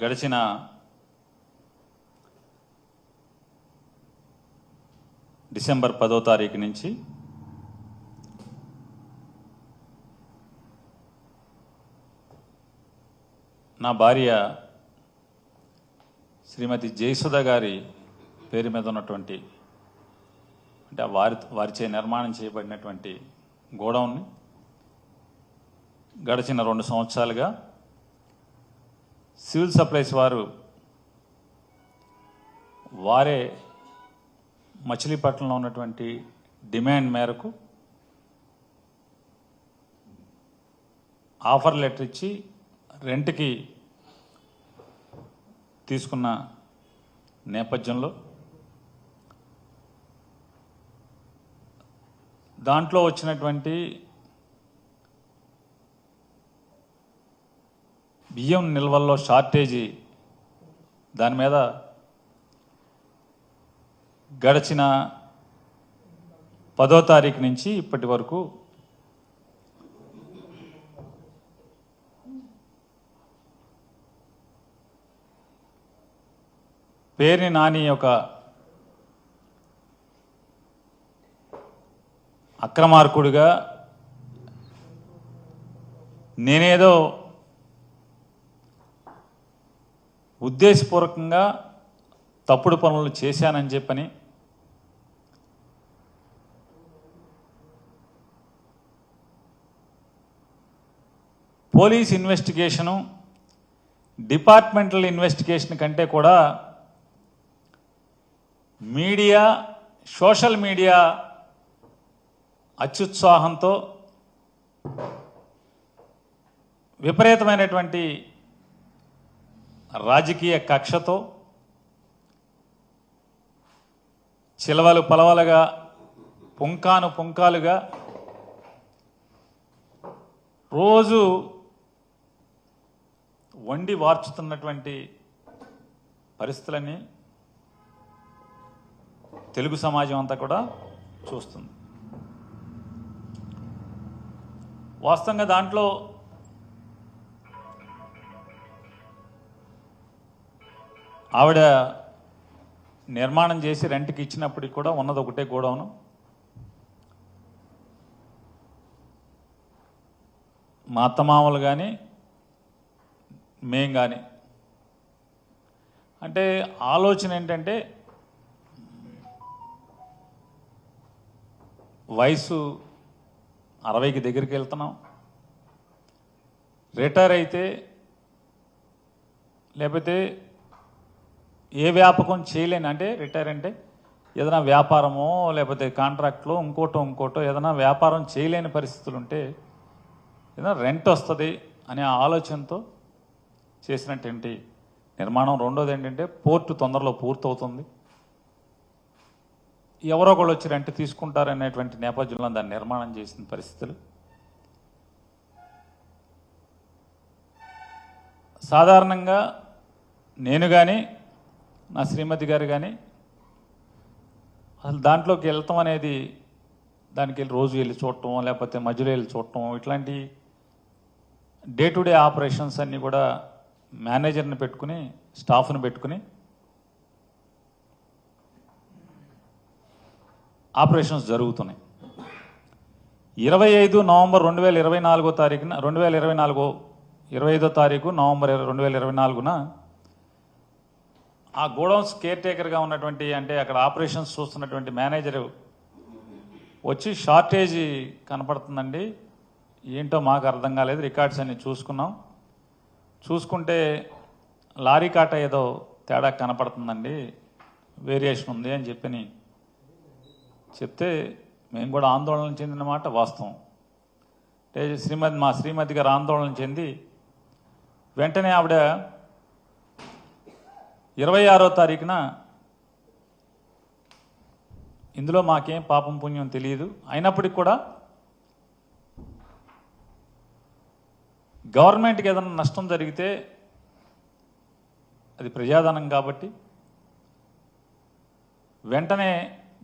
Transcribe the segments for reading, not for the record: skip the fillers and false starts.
గడిచిన డిసెంబర్ 10వ తారీఖు నుంచి నా భార్య శ్రీమతి జయసుధ గారి పేరు మీద ఉన్నటువంటి అంటే వారిచే నిర్మాణం చేయబడినటువంటి గోడౌన్ని గడిచిన 2 సంవత్సరాలుగా సివిల్ సప్లైస్ వారే మచిలీపట్నంలో ఉన్నటువంటి డిమాండ్ మేరకు ఆఫర్ లెటర్ ఇచ్చి రెంట్కి తీసుకున్న నేపథ్యంలో దాంట్లో వచ్చినటువంటి బియ్యం నిల్వల్లో షార్టేజీ దాని మీద గడిచిన 10వ తారీఖు నుంచి ఇప్పటి వరకు పేర్ని నాని ఒక అక్రమార్కుడిగా నేనేదో ఉద్దేశపూర్వకంగా తప్పుడు పనులు చేశానని చెప్పని పోలీస్ ఇన్వెస్టిగేషను డిపార్ట్మెంటల్ ఇన్వెస్టిగేషన్ కంటే కూడా మీడియా సోషల్ మీడియా అత్యుత్సాహంతో విపరీతమైనటువంటి రాజకీయ కక్షతో చిలవలు పలవలుగా పుంకాలుగా రోజు వండి వార్చుతున్నటువంటి పరిస్థితులన్నీ తెలుగు సమాజం అంతా కూడా చూస్తుంది. వాస్తవంగా దాంట్లో ఆవిడ నిర్మాణం చేసి రెంట్కి ఇచ్చినప్పటికి కూడా ఉన్నది ఒకటే గోడౌను. మా అత్తమామలు కానీ మేం కానీ అంటే ఆలోచన ఏంటంటే వయసు 60కి దగ్గరికి వెళ్తున్నాం, రిటైర్ అయితే లేకపోతే ఏ వ్యాపకం చేయలేని అంటే రిటైర్ అంటే ఏదైనా వ్యాపారమో లేకపోతే కాంట్రాక్ట్లో ఇంకోటో ఏదైనా వ్యాపారం చేయలేని పరిస్థితులు ఉంటే ఏదైనా రెంట్ వస్తుంది అనే ఆలోచనతో చేసినటువంటి నిర్మాణం. రెండోది ఏంటంటే పోర్టు తొందరలో పూర్తవుతుంది, ఎవరో ఒకళ్ళు వచ్చి రెంట్ తీసుకుంటారనేటువంటి నేపథ్యంలో దాన్ని నిర్మాణం చేసిన పరిస్థితులు. సాధారణంగా నేను కానీ నా శ్రీమతి గారు కానీ అసలు దాంట్లోకి వెళ్తాం అనేది దానికి రోజు వెళ్ళి చూడటం లేకపోతే మధ్యలో వెళ్ళి చూడటం ఇట్లాంటి డే టు డే ఆపరేషన్స్ అన్నీ కూడా మేనేజర్ని పెట్టుకుని స్టాఫ్ని పెట్టుకుని ఆపరేషన్స్ జరుగుతున్నాయి. 25 నవంబర్ 2024 తారీఖున 25వ తారీఖు నవంబర్ 2024న ఆ గోడౌన్స్ కేర్ టేకర్గా ఉన్నటువంటి అంటే అక్కడ ఆపరేషన్స్ చూస్తున్నటువంటి మేనేజరు వచ్చి షార్టేజీ కనపడుతుందండి, ఏంటో మాకు అర్థం కాలేదు, రికార్డ్స్ అన్ని చూసుకున్నాం, చూసుకుంటే లారీ కాట ఏదో తేడా కనపడుతుందండి, వేరియేషన్ ఉంది అని చెప్పని చెప్తే మేము కూడా ఆందోళన చెందిన మాట వాస్తవం. అంటే మా శ్రీమతి గారు ఆందోళన చెంది వెంటనే ఆవిడ 26వ తారీఖున ఇందులో మాకేం పాపం పుణ్యం తెలియదు, అయినప్పటికీ కూడా గవర్నమెంట్కి ఏదైనా నష్టం జరిగితే అది ప్రజాధనం కాబట్టి వెంటనే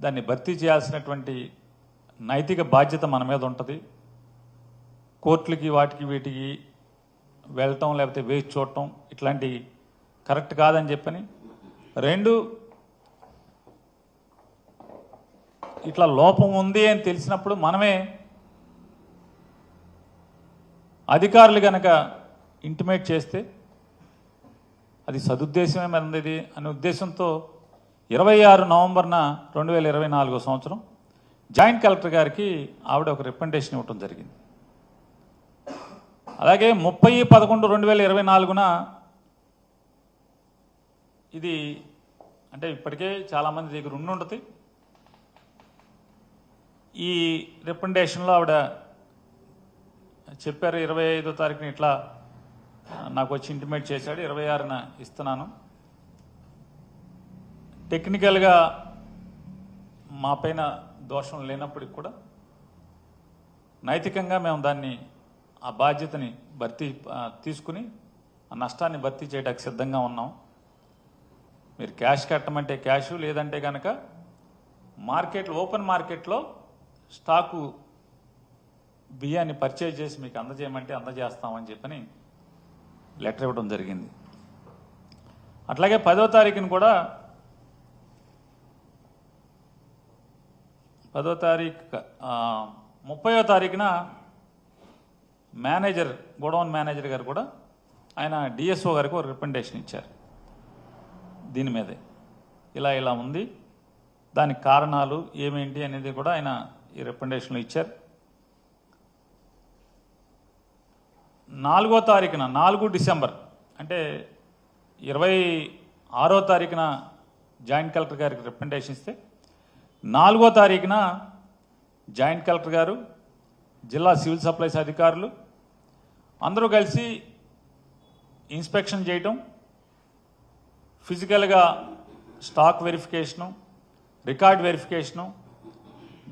దాన్ని భర్తీ చేయాల్సినటువంటి నైతిక బాధ్యత మన మీద ఉంటుంది. కోర్టులకి వాటికి వీటికి వెళ్ళటం లేకపోతే వేచి చూడటం ఇట్లాంటి కరెక్ట్ కాదని చెప్పని, రెండు ఇట్లా లోపం ఉంది అని తెలిసినప్పుడు మనమే అధికారులు కనుక ఇంటిమేట్ చేస్తే అది సదుద్దేశమే మంది అనే ఉద్దేశంతో 26 నవంబర్న 2024 సంవత్సరం జాయింట్ కలెక్టర్ గారికి ఆవిడ ఒక రికమెండేషన్ ఇవ్వడం జరిగింది. అలాగే 30/11/2024న ఇది అంటే ఇప్పటికే చాలామంది దగ్గర ఉండుంటుంది. ఈ రికమెండేషన్లో ఆవిడ చెప్పారు 25వ తారీఖున ఇట్లా నాకు వచ్చి ఇంటిమేట్ చేశాడు, 26న ఇస్తున్నాను. టెక్నికల్గా మా పైన దోషం లేనప్పటికి కూడా నైతికంగా మేము దాన్ని ఆ బాధ్యతని తీసుకుని ఆ నష్టాన్ని భర్తీ చేయడానికి సిద్ధంగా ఉన్నాం. మీరు క్యాష్ కట్టమంటే క్యాష్, లేదంటే కనుక మార్కెట్లో ఓపెన్ మార్కెట్లో స్టాకు బియ్యాన్ని పర్చేజ్ చేసి మీకు అందజేయమంటే అందజేస్తామని చెప్పని లెటర్ ఇవ్వడం జరిగింది. అట్లాగే 10వ తారీఖున కూడా 30వ తారీఖున మేనేజర్, గోడౌన్ మేనేజర్ గారు కూడా ఆయన డిఎస్ఓ గారికి ఒక రికమెండేషన్ ఇచ్చారు. దీని మీదే ఇలా ఉంది, దానికి కారణాలు ఏమేంటి అనేది కూడా ఆయన ఈ రికమెండేషన్లో ఇచ్చారు. 4వ తారీఖున 4 డిసెంబర్ అంటే 26వ తారీఖున జాయింట్ కలెక్టర్ గారికి రికమెండేషన్ ఇస్తే 4వ తారీఖున జాయింట్ కలెక్టర్ గారు, జిల్లా సివిల్ సప్లైస్ అధికారులు అందరూ కలిసి ఇన్స్పెక్షన్ చేయటం, ఫిజికల్గా స్టాక్ వెరిఫికేషను, రికార్డ్ వెరిఫికేషను,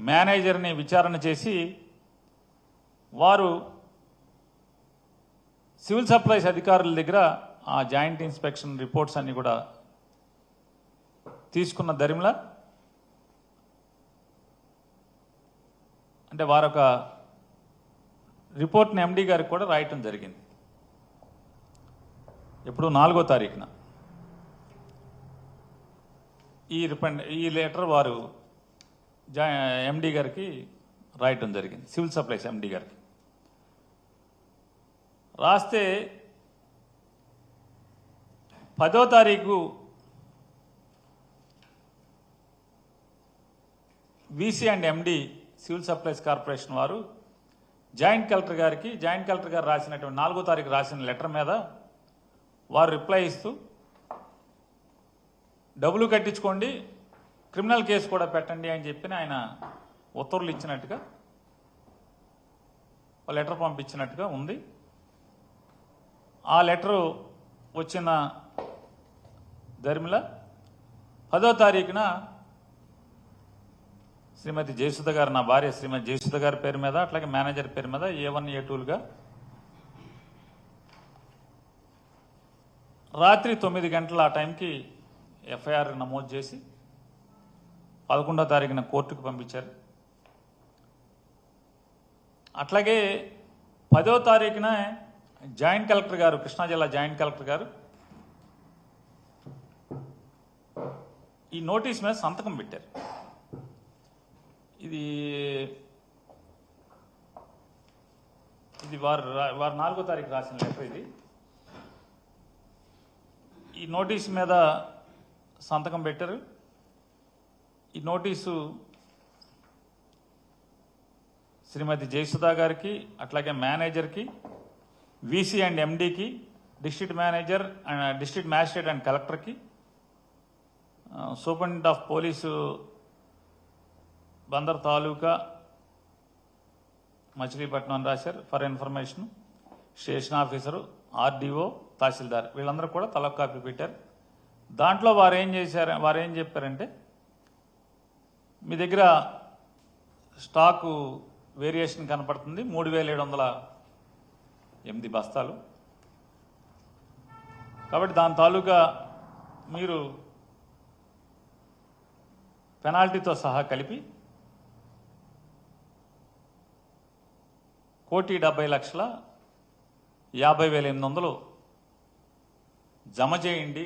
మేనేజర్ని విచారణ చేసి వారు సివిల్ సప్లైస్ అధికారుల దగ్గర ఆ జాయింట్ ఇన్స్పెక్షన్ రిపోర్ట్స్ అన్ని కూడా తీసుకున్న దరిమిలా అంటే వారొక రిపోర్ట్ని ఎండీ గారికి కూడా రాయటం జరిగింది. ఎప్పుడు 4వ తారీఖున ఈ లెటర్ వారు ఎండీ గారికి రాయటం జరిగింది, సివిల్ సప్లైస్ ఎండీ గారికి. రాస్తే 10వ తారీఖు VC and MD civil supplies corporation వారు జాయింట్ కలెక్టర్ గారు రాసినటువంటి 4వ తారీఖు రాసిన లెటర్ మీద వారు రిప్లై ఇస్తూ డబ్బులు కట్టించుకోండి, క్రిమినల్ కేసు కూడా పెట్టండి అని చెప్పి ఆయన ఉత్తర్వులు ఇచ్చినట్టుగా లెటర్ పంపించినట్టుగా ఉంది. ఆ లెటరు వచ్చిన దరిమిల 10వ తారీఖున శ్రీమతి జయసుధ గారు, నా భార్య శ్రీమతి జయసుధ గారి పేరు మీద, అట్లాగే మేనేజర్ పేరు మీద A1 A2లుగా రాత్రి 9 గంటల ఆ టైంకి ఎఫ్ఐఆర్ నమోదు చేసి 11వ తారీఖున కోర్టుకు పంపించారు. అట్లాగే 10వ తారీఖున జాయింట్ కలెక్టర్ గారు, కృష్ణా జిల్లా జాయింట్ కలెక్టర్ గారు ఈ నోటీస్ మీద సంతకం పెట్టారు. ఇది వారు 4వ తారీఖు రాసిన లెటర్. ఇది ఈ నోటీస్ మీద సంతకం పెట్టారు. ఈ నోటీసు శ్రీమతి జయసుధ గారికి, అట్లాగే మేనేజర్కి, వీసీ అండ్ ఎండీకి, district manager and district magistrate and కలెక్టర్కి, superintendent of police Bandar taluka Machilipatnam అని రాశారు. For information station officer, RDO, tahsildar వీళ్ళందరూ కూడా తలొక కాపీ పెట్టారు. దాంట్లో వారు ఏం చెప్పారంటే, మీ దగ్గర స్టాకు వేరియేషన్ కనపడుతుంది, 3708 బస్తాలు. కాబట్టి దాని తాలూకా మీరు పెనాల్టీతో సహా కలిపి 1,70,50,800 జమ చేయండి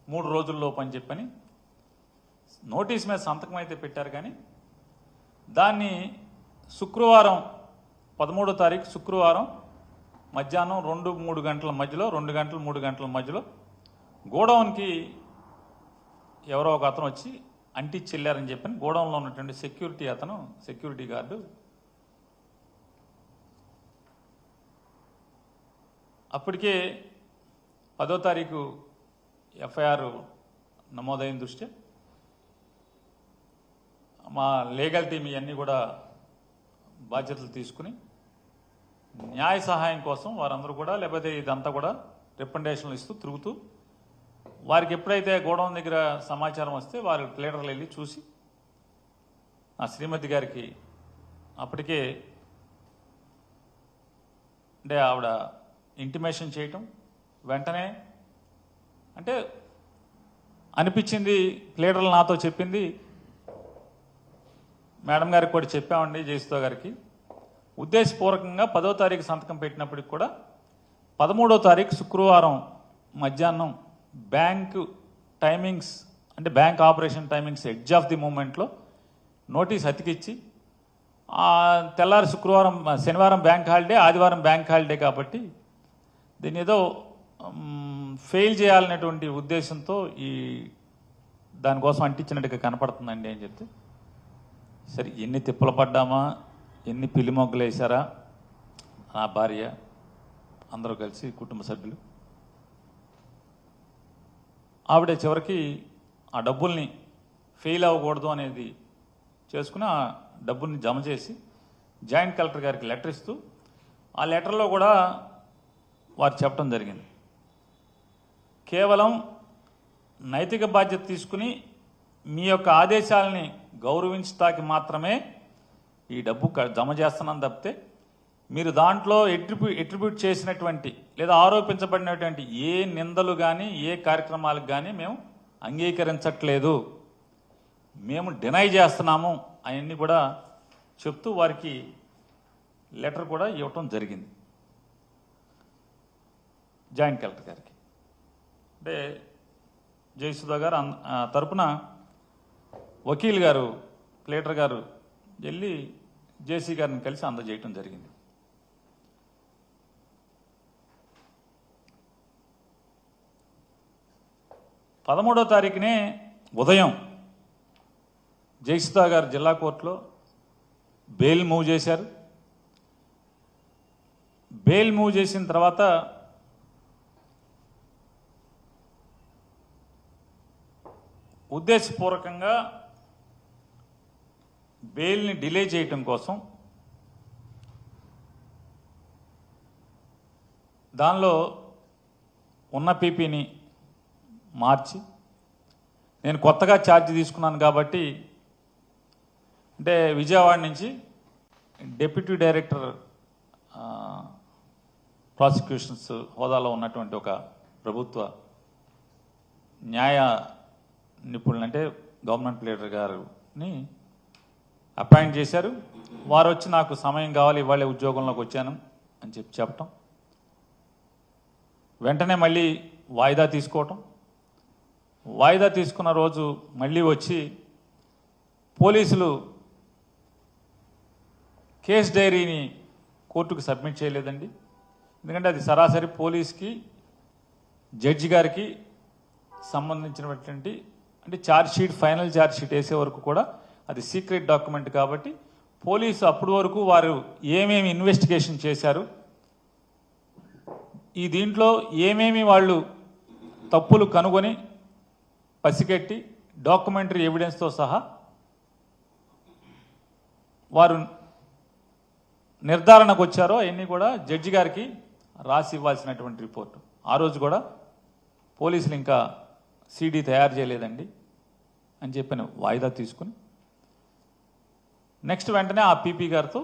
3 రోజుల్లోపు అని చెప్పని నోటీస్ మీద సంతకం అయితే పెట్టారు. కానీ దాన్ని శుక్రవారం 13వ తారీఖు శుక్రవారం మధ్యాహ్నం 2-3 గంటల మధ్యలో 2 గంటలు 3 గంటల మధ్యలో గోడౌన్కి ఎవరో ఒక అతను వచ్చి అంటించి వెళ్ళారని చెప్పని గోడౌన్లో ఉన్నటువంటి సెక్యూరిటీ గార్డు అప్పటికే 10వ తారీఖు ఎఫ్ఐఆర్ నమోదైన దృష్ట్యా మా లీగల్ టీం ఇవన్నీ కూడా బాధ్యతలు తీసుకుని న్యాయ సహాయం కోసం వారందరూ కూడా లేకపోతే ఇదంతా కూడా రికమెండేషన్లు ఇస్తూ తిరుగుతూ వారికి ఎప్పుడైతే గోడౌన్ దగ్గర సమాచారం వస్తే వారి ప్లేడర్లు వెళ్ళి చూసి ఆ శ్రీమతి గారికి అప్పటికే అంటే ఆవిడ ఇంటిమేషన్ చేయటం వెంటనే అంటే అనిపించింది ప్లేడర్లు నాతో చెప్పింది మేడం గారికి కూడా చెప్పామండి జయసుధ గారికి ఉద్దేశపూర్వకంగా 10వ తారీఖు సంతకం పెట్టినప్పటికి కూడా 13వ తారీఖు శుక్రవారం మధ్యాహ్నం బ్యాంక్ టైమింగ్స్ అంటే bank operation timings edge of the మూమెంట్లో నోటీస్ అతికిచ్చి తెల్లారి శనివారం బ్యాంక్ హాలిడే ఆదివారం బ్యాంక్ హాలిడే కాబట్టి దీన్ని ఏదో ఫెయిల్ చేయాలనేటువంటి ఉద్దేశంతో దానికోసం అంటించినట్టుగా కనపడుతుందండి అని చెప్తే సరే ఎన్ని తిప్పలు పడ్డామా ఎన్ని పిల్లి మొగ్గలు వేశారా నా భార్య అందరూ కలిసి కుటుంబ సభ్యులు ఆవిడ చివరికి ఆ డబ్బుల్ని ఫెయిల్ అవ్వకూడదు అనేది చేసుకుని ఆ డబ్బుల్ని జమ చేసి జాయింట్ కలెక్టర్ గారికి లెటర్ ఇస్తూ ఆ లెటర్లో కూడా వారు చెప్పడం జరిగింది కేవలం నైతిక బాధ్యత తీసుకుని మీ యొక్క ఆదేశాలని గౌరవించటానికి మాత్రమే ఈ డబ్బు జమ చేస్తున్నాను తప్పితే మీరు దాంట్లో ఎట్రిబ్యూట్ చేసినటువంటి లేదా ఆరోపించబడినటువంటి ఏ నిందలు కానీ ఏ కార్యక్రమాలకు కానీ మేము అంగీకరించట్లేదు, మేము డినై చేస్తున్నాము అవన్నీ కూడా చెప్తూ వారికి లెటర్ కూడా ఇవ్వటం జరిగింది జాయింట్ కలెక్టర్ గారికి. అంటే జయసుధ గారు తరపున వకీల్ గారు ప్లేటర్ గారు వెళ్ళి జేసీ గారిని కలిసి అందజేయటం జరిగింది. పదమూడవ తారీఖునే ఉదయం జయసుధ గారు జిల్లా కోర్టులో బెయిల్ మూవ్ చేశారు. బెయిల్ మూవ్ చేసిన తర్వాత ఉద్దేశపూర్వకంగా బెయిల్ని డిలే చేయటం కోసం దానిలో ఉన్న పీపీని మార్చి నేను కొత్తగా ఛార్జ్ తీసుకున్నాను కాబట్టి అంటే విజయవాడ నుంచి డిప్యూటీ డైరెక్టర్ ప్రాసిక్యూషన్స్ హోదాలో ఉన్నటువంటి ఒక ప్రభుత్వ న్యాయ నిపుణులు అంటే గవర్నమెంట్ లీడర్ గారిని అపాయింట్ చేశారు. వారు వచ్చి నాకు సమయం కావాలి ఇవాళ ఉద్యోగంలోకి వచ్చాను అని చెప్పటం, వెంటనే మళ్ళీ వాయిదా తీసుకోవటం, వాయిదా తీసుకున్న రోజు మళ్ళీ వచ్చి పోలీసులు కేస్ డైరీని కోర్టుకు సబ్మిట్ చేయలేదండి. ఎందుకంటే అది సరాసరి పోలీస్కి జడ్జి గారికి సంబంధించినటువంటి అంటే ఫైనల్ ఛార్జ్ షీట్ వేసే వరకు కూడా అది సీక్రెట్ డాక్యుమెంట్ కాబట్టి పోలీసు అప్పటి వరకు వారు ఏమేమి ఇన్వెస్టిగేషన్ చేశారు, ఈ దీంట్లో ఏమేమి వాళ్ళు తప్పులు కనుగొని పసిగట్టి డాక్యుమెంటరీ ఎవిడెన్స్తో సహా వారు నిర్ధారణకు వచ్చారో అవన్నీ కూడా జడ్జి గారికి రాసి ఇవ్వాల్సినటువంటి రిపోర్టు. ఆ రోజు కూడా పోలీసులు ఇంకా సీడీ తయారు చేయలేదండి అని చెప్పిన వాయిదా తీసుకుని నెక్స్ట్ వెంటనే ఆ పీపీ గారితో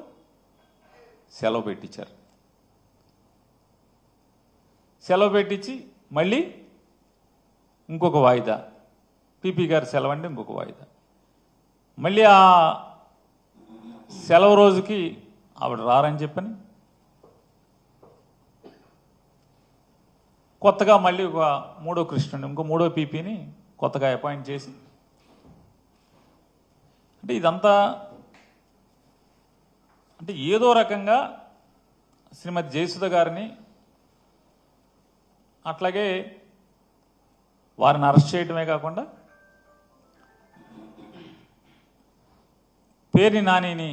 సెలవు పెట్టించారు. సెలవు పెట్టించి మళ్ళీ ఇంకొక వాయిదా, పీపీ గారి సెలవు అంటే ఇంకొక వాయిదా, మళ్ళీ ఆ సెలవు రోజుకి ఆవిడ రారని చెప్పని కొత్తగా మళ్ళీ ఒక మూడో కృష్ణుని ఇంకో మూడో పీపీని కొత్తగా అపాయింట్ చేసి అంటే ఇదంతా అంటే ఏదో రకంగా శ్రీమతి జయసుధ గారిని అట్లాగే వారిని అరెస్ట్ చేయడమే కాకుండా పేర్ని నానిని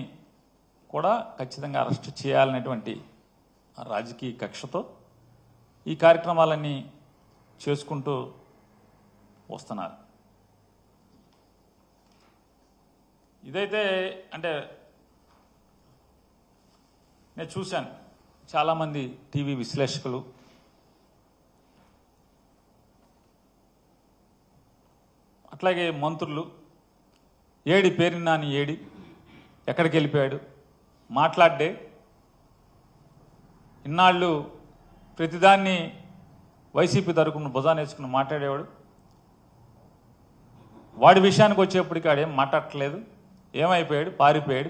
కూడా ఖచ్చితంగా అరెస్ట్ చేయాలనేటువంటి రాజకీయ కక్షతో ఈ కార్యక్రమాలన్నీ చేసుకుంటూ వస్తున్నారు. ఇదైతే అంటే నేను చూశాను చాలామంది టీవీ విశ్లేషకులు అట్లాగే మంత్రులు ఏడి పేరు నాని ఏడి ఎక్కడికి వెళ్ళిపోయాడు మాట్లాడ్డే ఇన్నాళ్ళు ప్రతిదాన్ని వైసీపీ తరపున భుజాన్ని వేసుకుని మాట్లాడేవాడు వాడి విషయానికి వచ్చేప్పటికి ఆడేం మాట్లాడట్లేదు ఏమైపోయాడు పారిపోయాడు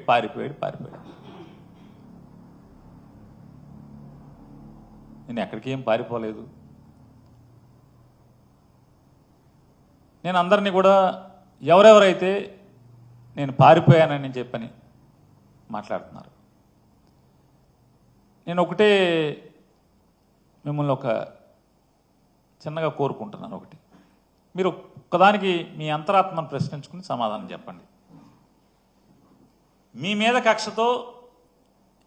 నేను ఎక్కడికి ఏం పారిపోలేదు. నేను అందరినీ కూడా ఎవరెవరైతే నేను పారిపోయానని చెప్పని మాట్లాడుతున్నారు. నేను ఒకటే మిమ్మల్ని ఒక చిన్నగా కోరుకుంటున్నాను. ఒకటి మీరు ఒక్కదానికి మీ అంతరాత్మను ప్రశ్నించుకుని సమాధానం చెప్పండి. మీ మీద కక్షతో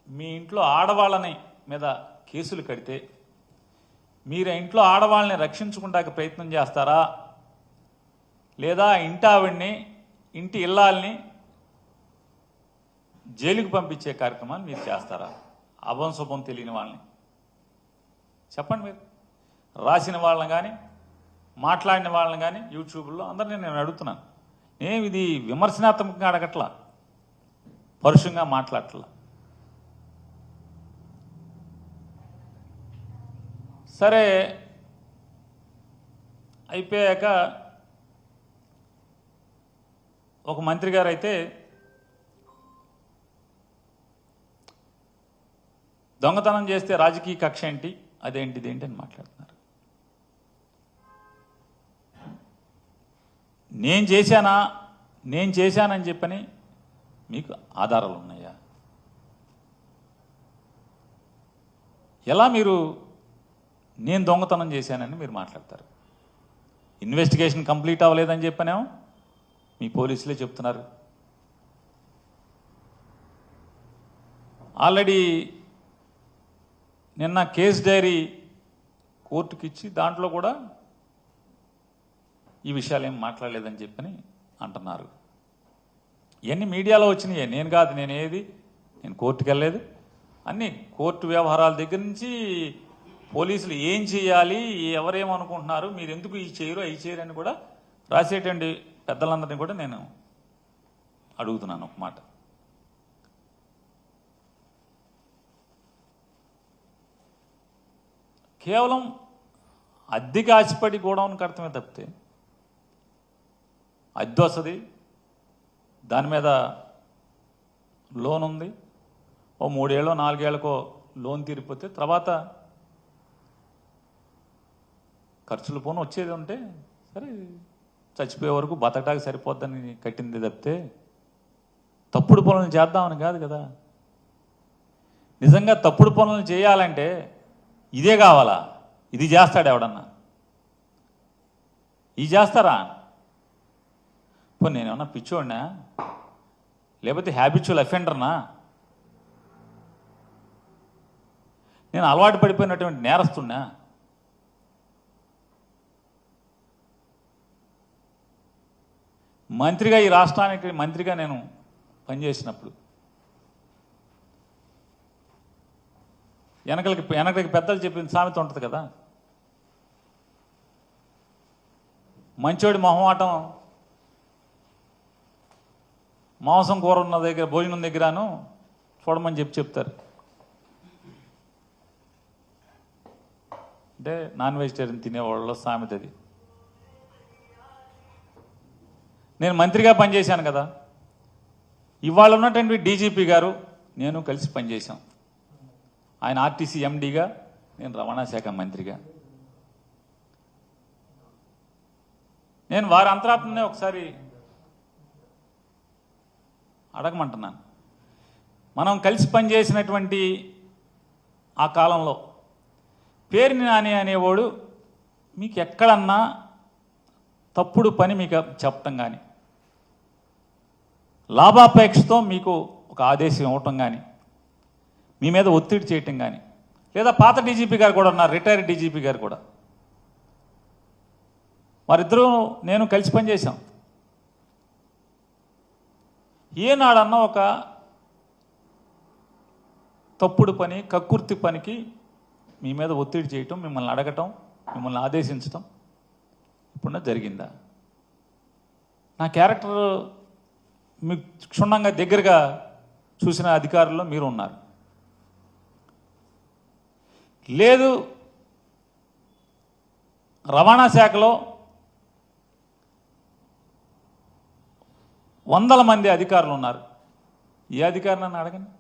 మీ ఇంట్లో ఆడవాళ్ళని మీద కేసులు కడితే మీరు ఇంట్లో ఆడవాళ్ళని రక్షించుకుంటానికి ప్రయత్నం చేస్తారా లేదా ఇంటి ఆవిడ్ని ఇంటి ఇల్లాల్ని జైలుకు పంపించే కార్యక్రమాన్ని మీరు చేస్తారా? అభం శుభం తెలియని వాళ్ళని చెప్పండి. మీరు రాసిన వాళ్ళని కానీ మాట్లాడిన వాళ్ళని కానీ యూట్యూబ్లో అందరినీ నేను అడుగుతున్నాను. నేను ఇది విమర్శనాత్మకంగా అడగట్లా, పరుషంగా మాట్లాడట్లా. సరే అయిపోయాక ఒక మంత్రి గారు అయితే దొంగతనం చేస్తే రాజకీయ కక్ష ఏంటి అదేంటిది ఏంటి అని మాట్లాడుతున్నారు. నేను చేశానని చెప్పని మీకు ఆధారాలు ఉన్నాయా? ఎలా మీరు నేను దొంగతనం చేశానని మీరు మాట్లాడతారు? ఇన్వెస్టిగేషన్ కంప్లీట్ అవ్వలేదని చెప్పనేమో మీ పోలీసులే చెప్తున్నారు. ఆల్రెడీ నిన్న కేస్ డైరీ కోర్టుకి ఇచ్చి దాంట్లో కూడా ఈ విషయాలు ఏం మాట్లాడలేదని చెప్పని అంటున్నారు. ఇవన్నీ మీడియాలో వచ్చినాయి, నేను కాదు. నేను కోర్టుకు వెళ్ళలేదు. అన్నీ కోర్టు వ్యవహారాల దగ్గర నుంచి పోలీసులు ఏం చేయాలి, ఎవరేమనుకుంటున్నారు, మీరు ఎందుకు ఈ చేయరు అవి చేయరు అని కూడా రాసేటువంటి పెద్దలందరినీ కూడా నేను అడుగుతున్నాను ఒక మాట. కేవలం అద్దెకి ఆశపడి గోడౌన్ కడతమే తప్పితే అద్దె వస్తుంది, దాని మీద లోన్ ఉంది, ఓ 3 ఏళ్ళో 4 ఏళ్ళకో లోన్ తీరిపోతే తర్వాత ఖర్చులు పోను వచ్చేది ఉంటే సరే చచ్చిపోయే వరకు బతకడానికి సరిపోద్దని కట్టింది తప్పితే తప్పుడు పనులను చేద్దామని కాదు కదా. నిజంగా తప్పుడు పనులను చేయాలంటే ఇదే కావాలా? ఇది చేస్తాడు ఎవడన్నా? ఇది చేస్తారా? నేనేమన్నా పిచ్చోడినా లేకపోతే హ్యాబిచువల్ అఫెండర్నా? నేను అలవాటు పడిపోయినటువంటి నేరస్తున్నా? మంత్రిగా ఈ రాష్ట్రానికి మంత్రిగా నేను పనిచేసినప్పుడు వెనకలకి పెద్దలు చెప్పిన సామెత ఉంటుంది కదా, మంచోడి మొహమాటం మాంసం కూర ఉన్న దగ్గర భోజనం దగ్గరను చూడమని చెప్తారు. అంటే నాన్ వెజిటేరియన్ తినేవాళ్ళ సామెత అది. నేను మంత్రిగా పనిచేశాను కదా, ఇవాళ ఉన్నటువంటి డీజీపీ గారు నేను కలిసి పనిచేశాం. ఆయన ఆర్టీసీ ఎండీగా, నేను రవాణా శాఖ మంత్రిగా. నేను వారి అంతరాత్మనే ఒకసారి అడగమంటున్నాను. మనం కలిసి పనిచేసినటువంటి ఆ కాలంలో పేరుని నాని అనేవాడు మీకు ఎక్కడన్నా తప్పుడు పని మీకు చెప్పటం కానీ, లాభాపేక్షతో మీకు ఒక ఆదేశం ఇవ్వటం కానీ, మీ మీద ఒత్తిడి చేయటం కానీ, లేదా పాత డీజీపీ గారు కూడా ఉన్నారు, రిటైర్డ్ డీజీపీ గారు కూడా, వారిద్దరూ నేను కలిసి పనిచేశాం. ఏనాడన్నా ఒక తప్పుడు పని, కక్కుర్తి పనికి మీ మీద ఒత్తిడి చేయటం, మిమ్మల్ని అడగటం, మిమ్మల్ని ఆదేశించటం ఇప్పుడున్న జరిగిందా? నా క్యారెక్టర్ మీకు క్షుణ్ణంగా దగ్గరగా చూసిన అధికారుల్లో మీరు ఉన్నారు. లేదు, రవాణా శాఖలో వందల మంది అధికారులు ఉన్నారు. ఏ అధికారులను అడగండి.